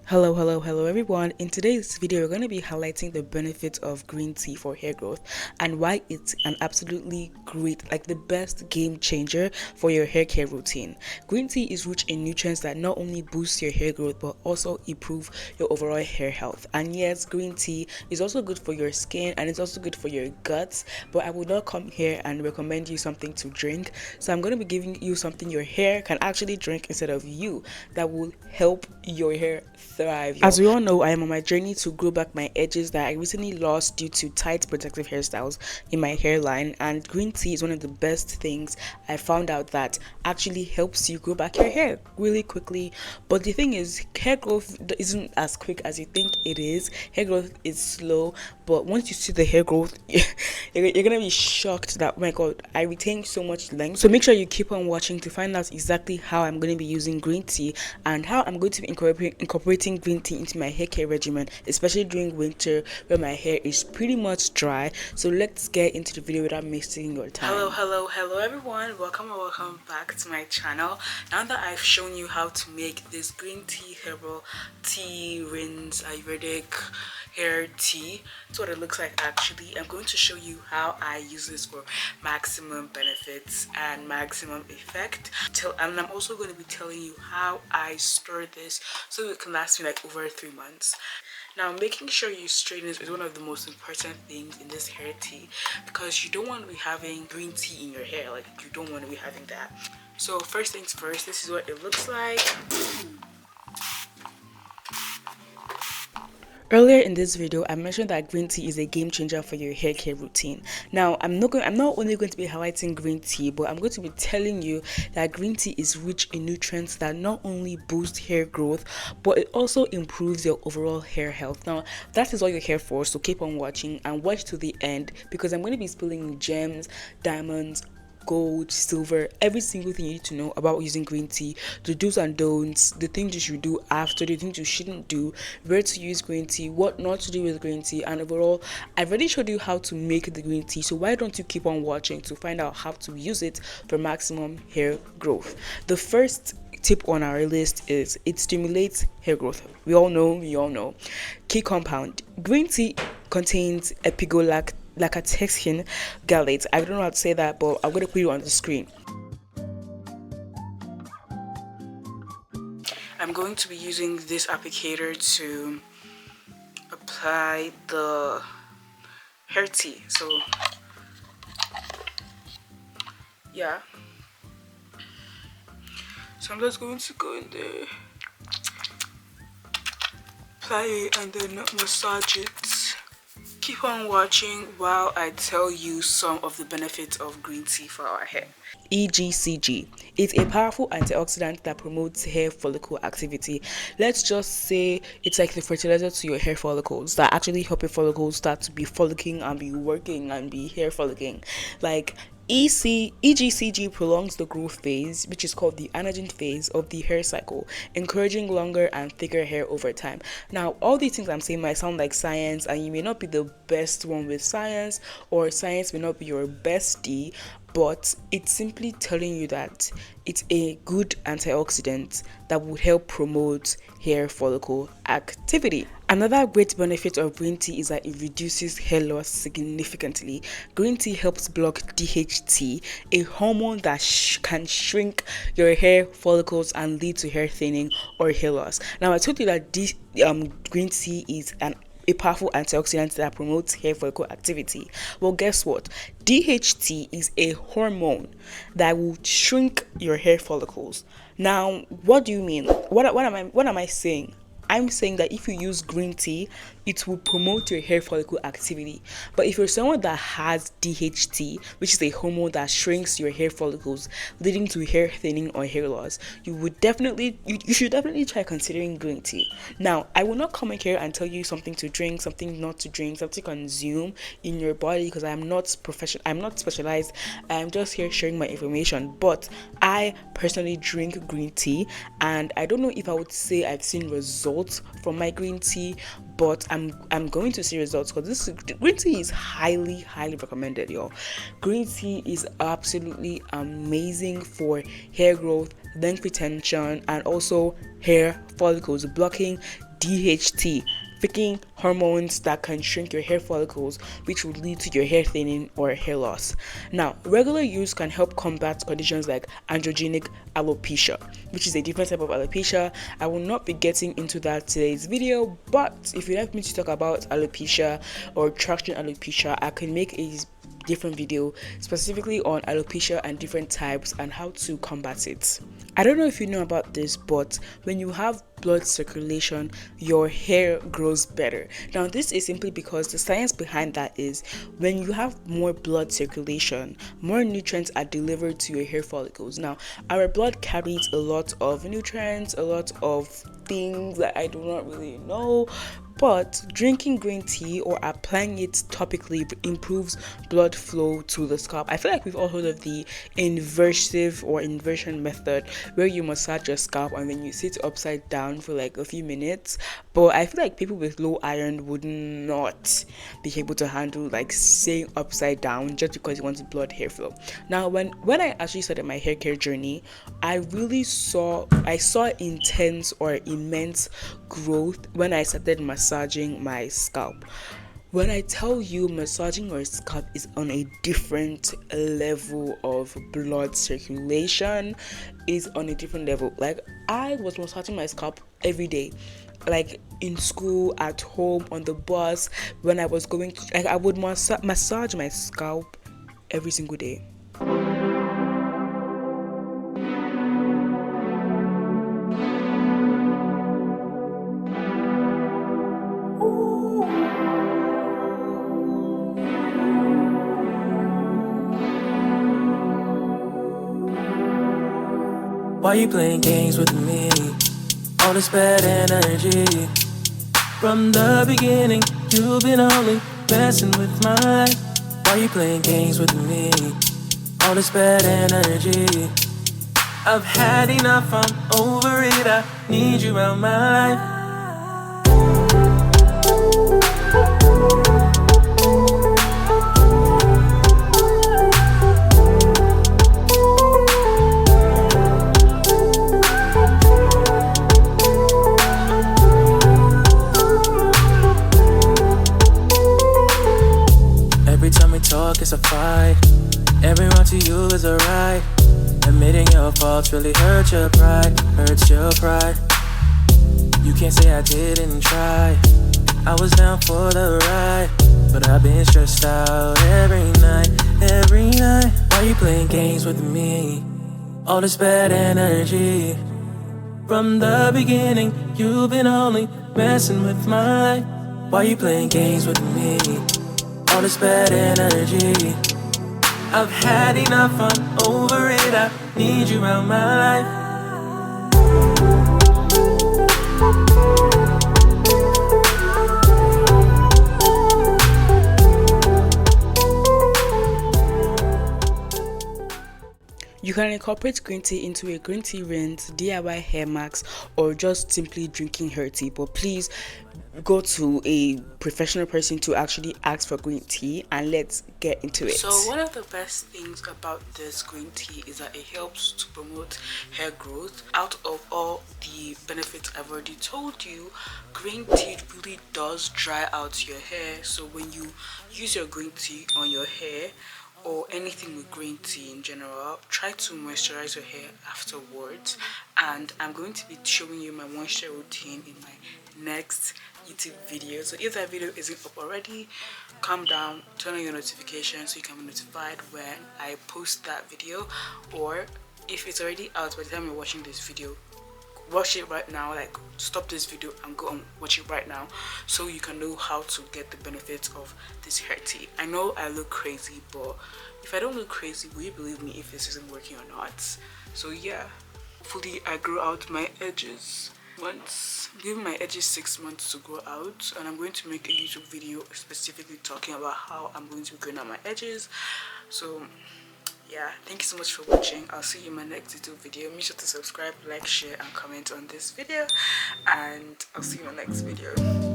Hello everyone. In today's video, we're going to be highlighting the benefits of green tea for hair growth and why it's an absolutely great, like the best game changer for your hair care routine. Green tea is rich in nutrients that not only boost your hair growth but also improve your overall hair health. And yes, green tea is also good for your skin and it's also good for your guts, but I will not come here and recommend you something to drink. So I'm going to be giving you something your hair can actually drink instead of you that will help your hair thrive. As we all know, I am on my journey to grow back my edges that I recently lost due to tight protective hairstyles in my hairline, and green tea is one of the best things I found out that actually helps you grow back your hair really quickly. But the thing is, hair growth isn't as quick as you think it is. Hair growth is slow, but once you see the hair growth, you're gonna be shocked that, oh my god, I retained so much length. So make sure you keep on watching to find out exactly how I'm going to be using green tea and how I'm going to be incorporating green tea into my hair care regimen, especially during winter where my hair is pretty much dry. So let's get into the video without wasting your time. Hello everyone, welcome back to my channel. Now that I've shown you how to make this green tea herbal tea rinse Ayurvedic hair tea, that's what it looks like. Actually, I'm going to show you how I use this for maximum benefits and maximum effect, and I'm also going to be telling you how I store this so it can last me like over 3 months. Now, making sure you straighten this is one of the most important things in this hair tea, because you don't want to be having green tea in your hair. Like, you don't want to be having that. So first things first, this is what it looks like. Earlier in this video, I mentioned that green tea is a game changer for your hair care routine. Now, I'm not only going to be highlighting green tea, but I'm going to be telling you that green tea is rich in nutrients that not only boost hair growth, but it also improves your overall hair health. Now, that is all you're here for, so keep on watching and watch to the end, because I'm going to be spilling gems, diamonds, gold, silver, every single thing you need to know about using green tea, the do's and don'ts, the things you should do after, the things you shouldn't do, where to use green tea, what not to do with green tea, and overall, I've already showed you how to make the green tea, so why don't you keep on watching to find out how to use it for maximum hair growth. The first tip on our list is it stimulates hair growth. We all know. Key compound. Green tea contains 𝑦'𝑎𝑙𝑙𝑙𝑙 galate. I don't know how to say that, but I'm going to put it on the screen. I'm going to be using this applicator to apply the hair tea. So yeah. So I'm just going to go in there, apply it, and then massage it. Keep on watching while I tell you some of the benefits of green tea for our hair. 𝐻𝑒𝑦𝑦. It's a powerful antioxidant that promotes hair follicle activity. Let's just say it's like the fertilizer to your hair follicles that actually help your follicles start to be frolicking and be working and be hair frolicking. Like, 𝐻𝑒𝑦𝑦 prolongs the growth phase, which is called the anagen phase of the hair cycle, encouraging longer and thicker hair over time. Now, all these things I'm saying might sound like science, and you may not be the best one with science, or science may not be your bestie, but it's simply telling you that it's a good antioxidant that would help promote hair follicle activity. Another great benefit of green tea is that it reduces hair loss significantly. Green tea helps block DHT, a hormone that can shrink your hair follicles and lead to hair thinning or hair loss. Now, I told you that green tea is a powerful antioxidant that promotes hair follicle activity. Well, guess what? DHT is a hormone that will shrink your hair follicles. Now, what do you mean? What am I saying? I'm saying that if you use green tea, it will promote your hair follicle activity. But if you're someone that has DHT, which is a hormone that shrinks your hair follicles, leading to hair thinning or hair loss, you should definitely try considering green tea. Now, I will not come in here and tell you something to drink, something not to drink, something to consume in your body, because I'm not specialized. I'm just here sharing my information. But I personally drink green tea, and I don't know if I would say I've seen results results from my green tea, but I'm going to see results because this green tea is highly recommended, y'all. Green tea is absolutely amazing for hair growth, length retention, and also hair follicles, blocking DHT, freaking hormones that can shrink your hair follicles, which would lead to your hair thinning or hair loss. Now, regular use can help combat conditions like androgenic alopecia, which is a different type of alopecia. I will not be getting into that today's video, but if you'd like me to talk about alopecia or traction alopecia, I can make a different video specifically on alopecia and different types and how to combat it. I don't know if you know about this, but when you have blood circulation, your hair grows better. Now, this is simply because the science behind that is when you have more blood circulation, more nutrients are delivered to your hair follicles. Now, our blood carries a lot of nutrients, a lot of things that I do not really know, but drinking green tea or applying it topically improves blood flow to the scalp. I feel like we've all heard of the inversion method, where you massage your scalp and then you sit upside down for like a few minutes. But I feel like people with low iron would not be able to handle like staying upside down just because you want blood hair flow. Now, when I actually started my hair care journey, I saw intense or immense growth when I started massaging my scalp. When I tell you massaging your scalp is on a different level of blood circulation, is on a different level. Like, I was massaging my scalp every day, like in school, at home, on the bus, when I was going to, like, I would massage my scalp every single day. Why you playing games with me? All this bad energy. From the beginning, you've been only messing with my life. Why you playing games with me? All this bad energy. I've had enough, I'm over it. I need you out my life. It's a fight. Everyone to you is a right. Admitting your faults really hurts your pride. You can't say I didn't try. I was down for the ride, but I've been stressed out every night. Why you playing games with me? All this bad energy. From the beginning, you've been only messing with my life. Why you playing games with me? All this bad energy. I've had enough, I'm over it. I need you out my life. You can incorporate green tea into a green tea rinse, DIY hair mask, or just simply drinking hair tea. But please go to a professional person to actually ask for green tea, and let's get into it. So one of the best things about this green tea is that it helps to promote hair growth. Out of all the benefits I've already told you, green tea really does dry out your hair. So when you use your green tea on your hair, or anything with green tea in general, try to moisturize your hair afterwards. And I'm going to be showing you my moisture routine in my next YouTube video. So if that video isn't up already, calm down, turn on your notifications so you can be notified when I post that video. Or if it's already out by the time you're watching this video, watch it right now. Like, stop this video and go and watch it right now so you can know how to get the benefits of this hair tea. I know I look crazy, but if I don't look crazy, will you believe me if this isn't working or not? So yeah, hopefully I grow out my edges. I'm giving my edges 6 months to grow out, and I'm going to make a YouTube video specifically talking about how I'm going to be growing out my edges. So yeah. yeah, thank you so much for watching. I'll see you in my next YouTube video. Make sure to subscribe, like, share and comment on this video, and I'll see you in my next video.